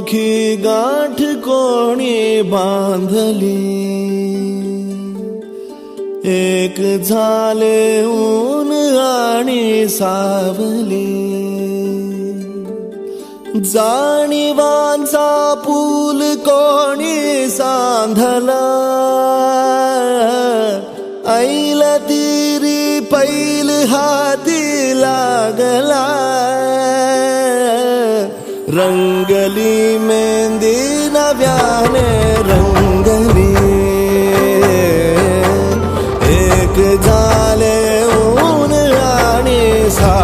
अनोखी गाठ कोणी बांधली, एक झाले ऊन आणि सावली, जाणीवांचा पूल कोणी सांधला, ऐल तिरी पैल हाती लागला, रंगली मेहंदी नव्याने रंगली, एक झाले ऊन आणि सावली.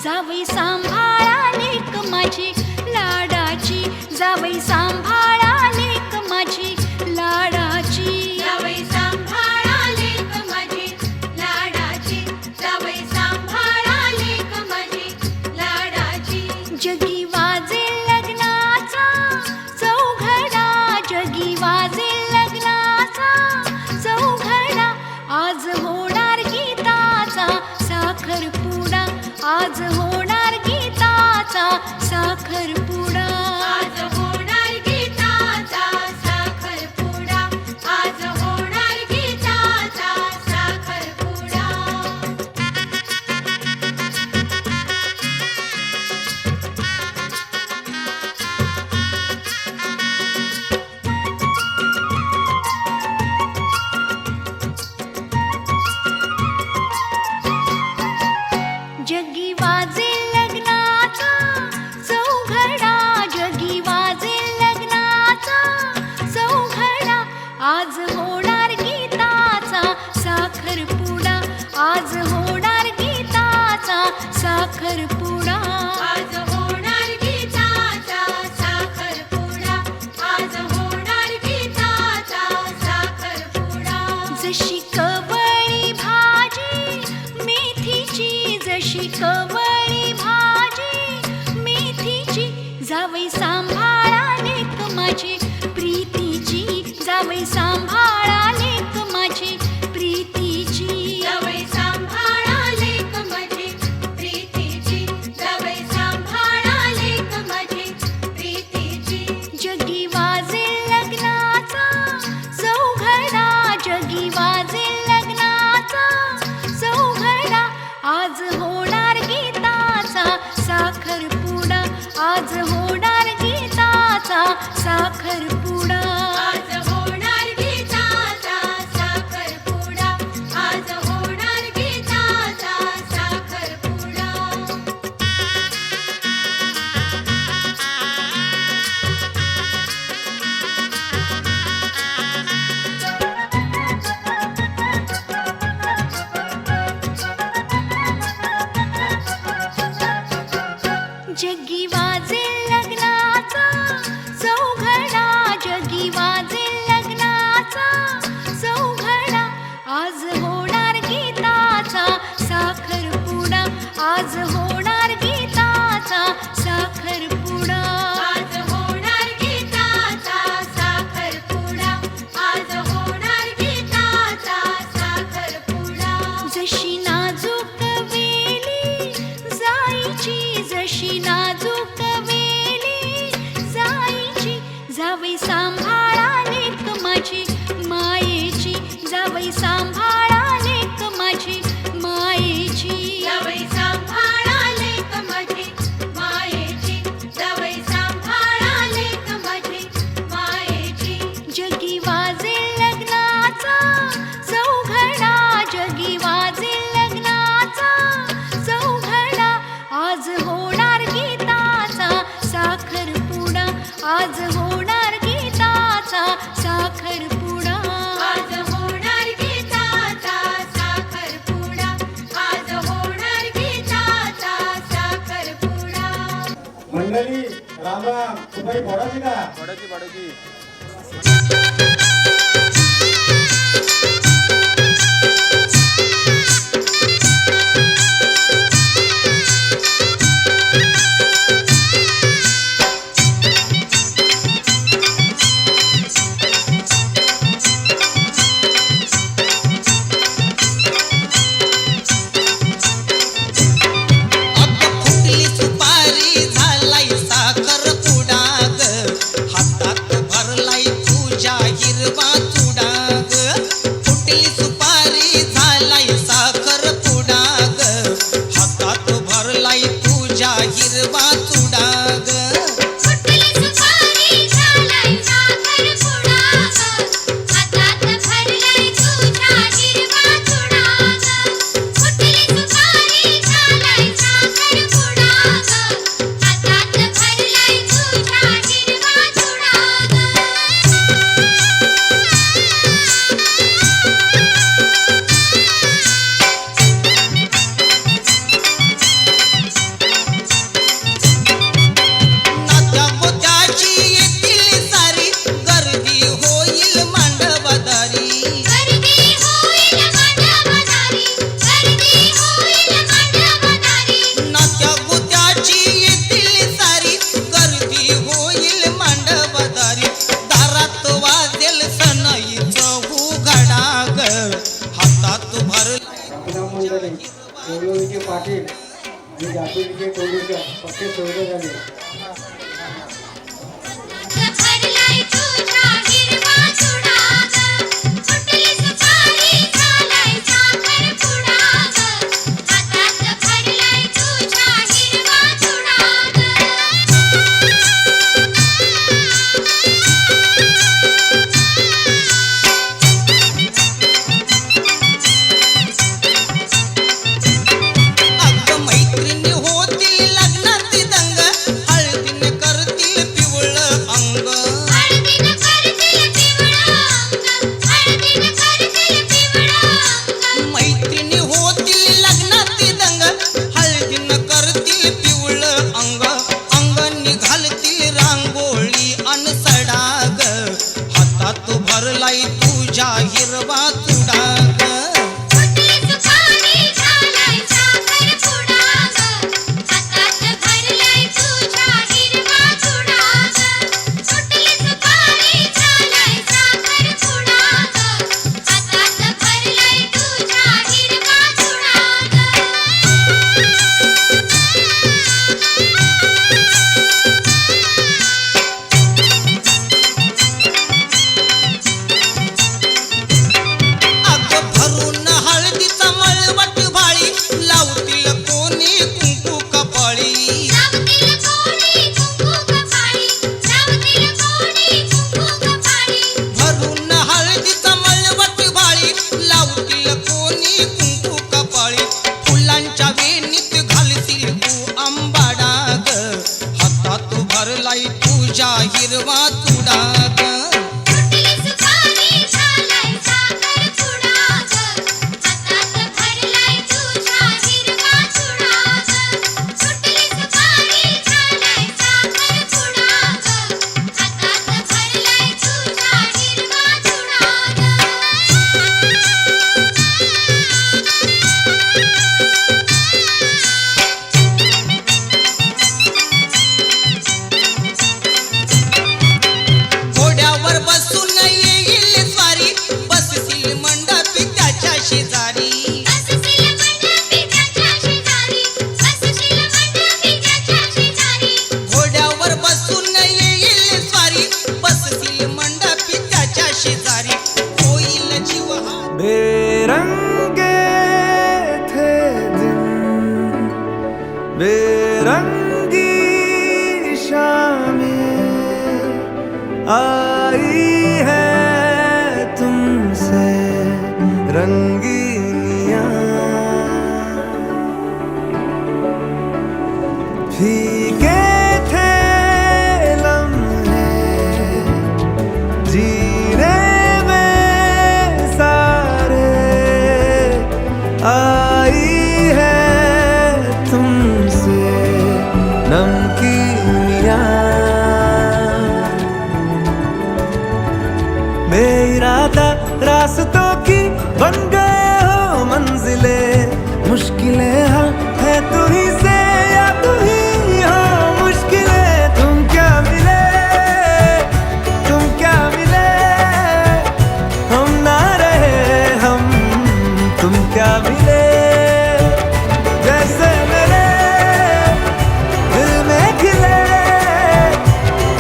जावई सांभाळा लेक माझी लाडाची, जावई सांभाळा लेक माझी लाडाची, जावई सांभाळा लेक माझी लाडाची, जावई सांभाळा लेक माझी लाडाची. जगी वाजे लग्नाचा चौघडा, जगी वाजे लग्नाचा चौघडा, आज होणार गीताचा साखरपुडा, आज होणार गीताचा साखरपुडा. आज होणार गीताचा साखरपुडा, आज होणार गीताचा साखरपुडा. जगी वाजे लग्नाचा चौघडा, जगी वाजे लग्नाचा चौघडा, आज होणार गीताचा साखरपुडा, आज होणार गीताचा साखरपुडा. आज होणार गीताचा साखरपुडा, आज होणार गीताचा साखरपुडा. जशी कवळी भाजी मेथीची, जशी कवळी भाजी मेथीची, जावई सांभाळा लेक माझी प्रीतीची, जावई सांभाळा लेक माझी प्रीतीची. जावई सांभाळा लेक माझी प्रीतीची, जावई सांभाळा लेक माझी प्रीतीची. जगी वाजे लग्नाचा चौघडा, जगी वाजे लग्नाचा चौघडा, आज होणार गीताचा साखरपुडा, आज होणार गीताचा साखरपुडा. आज होणार गीताचा साखरपुडा, आज होणार गीताचा साखरपुडा. जगी वाजे लग्नाचा चौघडा, जगी वाजे लग्नाचा चौघडा, आज होणार गीताचा साखरपुडा, आज होणार गीताचा साखरपुडा. आज होणार गीताचा साखरपुडा, आज होणार गीताचा साखरपुडा. जशी नाजूक वेली जायची, जशी नाजूक वेली जायची, जावई सांभाळा लेक माझी मायेची, जावई सांभाळा लेक माझी मायेची. जावई सांभाळा लेक माझी मायेची, जावई सांभाळा लेक माझी मायेची. जगी वाजे लग्नाचा चौघडा, जगी वाजे लग्नाचा चौघडा, आज होणार गीताचा साखरपुडा, आज होणार गीताचा साखरपुडा. आज होणार गीताचा साखरपुडा, आज होणार गीताचा साखरपुडा. मंडळी राम राम, सुपारी फोडायची का? पडायची. फुटली सुपारी झालाय साखरपुडा ग, हातात भरलाय तुझ्या हिरवा चुडा ग. फुटली सुपारी झालाय साखरपुडा ग, हातात भरलाय तुझ्या हिरवा चुडा ग. फुटली सुपारी झालाय साखरपुडा ग, हातात भरलाय तुझ्या हिरवा चुडा ग. फुटली सुपारी झालाय साखरपुडा ग, हातात भरलाय तुझ्या हिरवा चुडा ग. पाटील के कोळीकर पक्के सोयरे झाले. भरलाय तुझ्या हिरवा चुडा ग फुटली सुपारी झालाय साखरपुडा ग हातात भरलाय तुझ्या हिरवा चुडा अगं मैत्रिणी होतील लग्नात दंग हळदीने करतील पिवळं अंग हळदीनं करतील पिवळं अंग हळदीनं करतील पिवळं अंग मैत्रिणी होतील लग्नात दंग हळदीनं करतील पिवळं अंग अंगांनी घालतील रांगोळी अन सडाग हातात भरलाय तुझ्या हिरवा चुडा ग फुटली सुपारी झालाय साखरपुडा ग हातात भरलाय तुझ्या हिरवा चुडा ग फुटली सुपारी झालाय साखरपुडा ग हातात भरलाय तुझ्या हिरवा चुडा अगं भरून हळदीचा मळवट भाळी लावतील कोणी कुंकू कपाळी लावतील कोणी कुंकू कपाळी लावतील कोणी कुंकू कपाळी भरून हळदीचा मळवट भाळी लावतील कोणी कुंकू कपाळी फुलांच्या वेणीत घालतील तू आंबाडा ग हातात भरलाय तुझ्या हिरवा चुडा ग फुटली सुपारी झालाय साखरपुडा ग हातात भरलाय तुझ्या हिरवा चुडा ग फुटली सुपारी झालाय साखरपुडा ग हातात भरलाय तुझ्या हिरवा घोड्यावर बसून येईल स्वारी बसतील मंडपी त्याच्या शेजारी बसशील मंडपी त्याच्या शेजारी बसशील मंडपी त्याच्या शेजारी घोड्यावर बसून येईल स्वारी बसतील मंडपी त्याच्या शेजारी होईल जीव हा बेरंगे थे दिन बेरंगी शामें आई है तुमसे रंगीनियां फीके थे लम्हे जीने में सारे आई है तुमसे नमकीनियां बेइरादा रास्तों की बन गए हो मंजिले मुश्किलें हल है तू ही से या तू ही हो मुश्किलें तुम क्या मिले हम ना रहे हम तुम क्या मिले जैसे मेरे दिल में खिले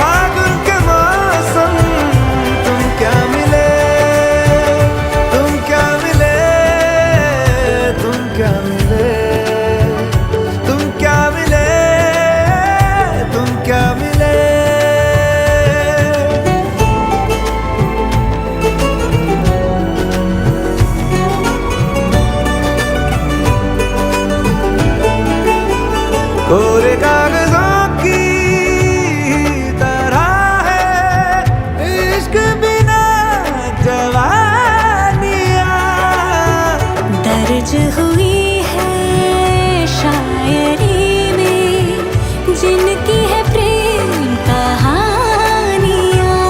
फागुन के मौसम तुम क्या मिले तुम क्या मिले तुम क्या मिले तुम क्या मिले तुम क्या मिले कोरे कागजों की तरह है इश्क बिना जवानियां दर्ज हुई है शायरी में जिनकी है प्रेम कहानियाँ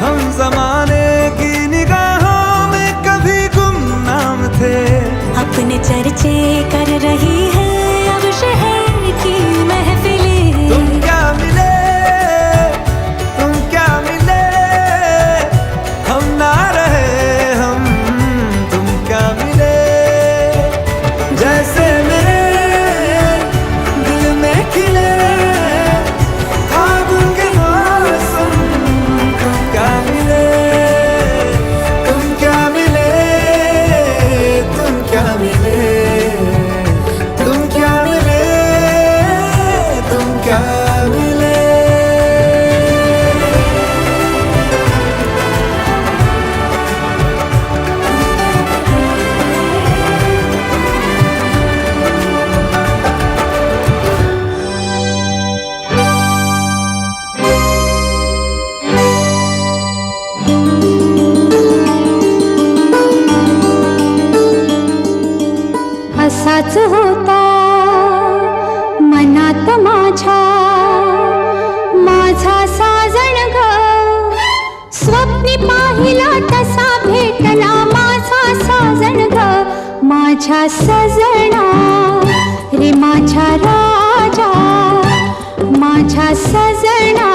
हम जमाने की निगाहों में कभी गुमनाम थे अपने चर्चे कर रही है अब शहर की माझ्या सजना रे माझ्या राजा, माझ्या सजना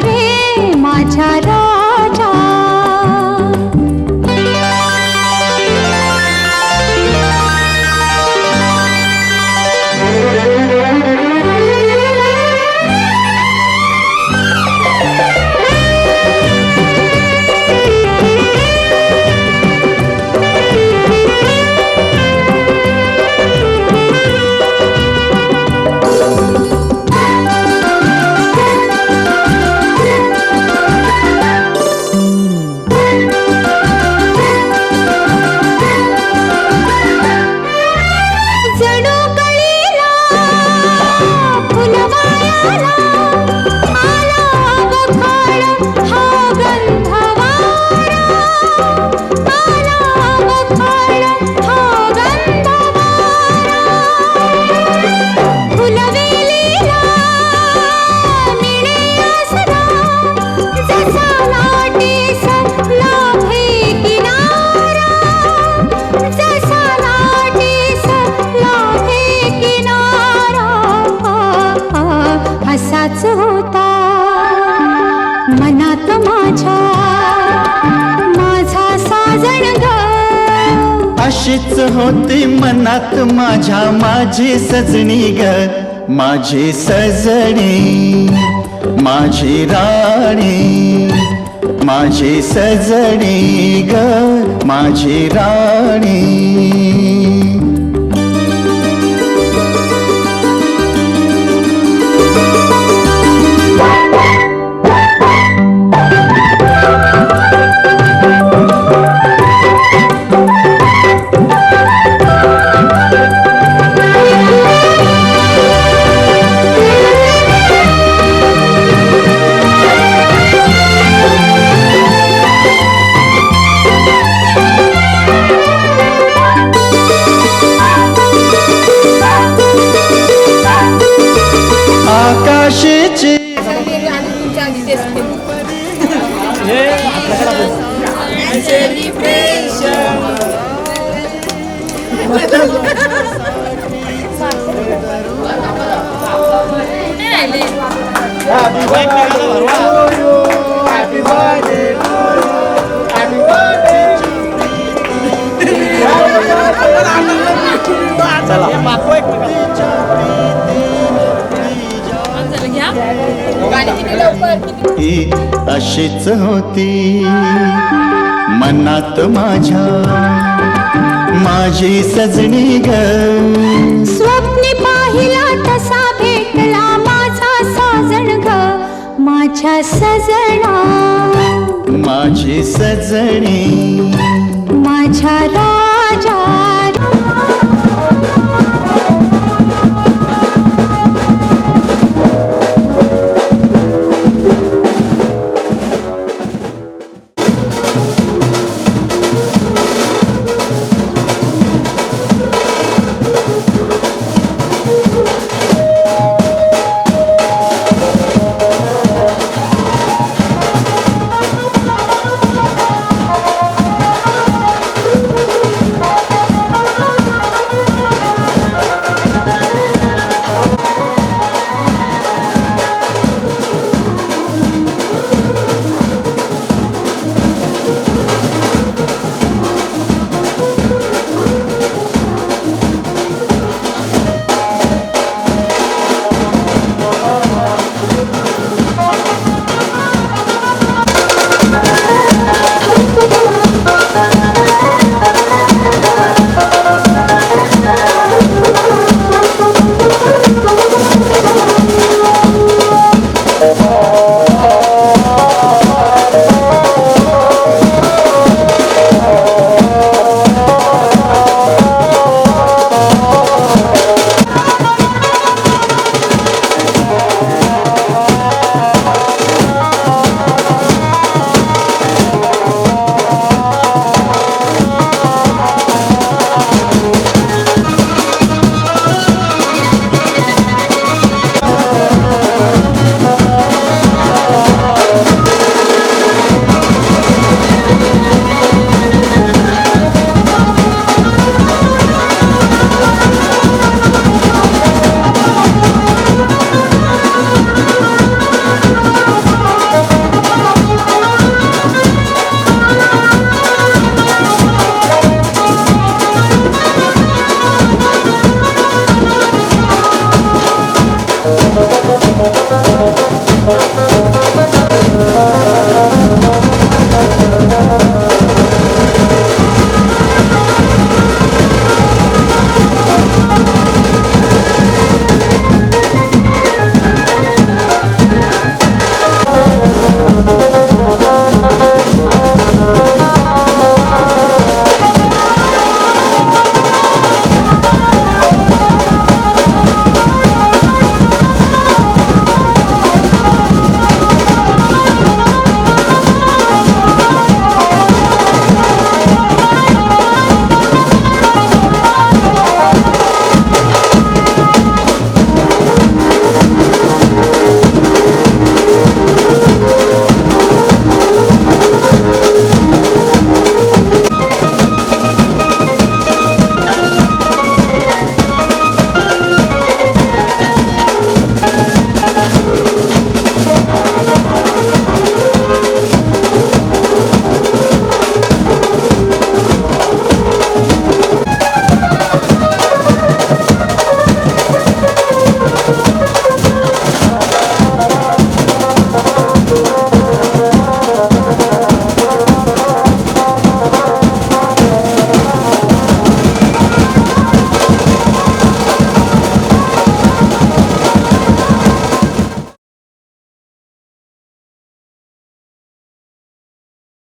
रे माझ्या राजा. जणू कळीला फुलवायाला आला बखाड हा गंधवारा, आला बखाड हा गंधवारा. फुलवेलीला मिळे आसरा, जसा लाटेस लाभे किनारा, जसा लाटेस लाभे किनारा. असाच होता मनात माझ्या माझा साजण ग. अशीच होती मनात माझ्या माझी सजनी ग, माझी सजनी माझी राणी, माझी सजनी ग माझी राणी. आकाशाची ही अशीच होती मनात माझ्या माझी सजनी ग. स्वप्नी पाहिला तसा भेटला माझा साजण ग, माझ्या सजना माझी सजनी माझ्या राजा. नको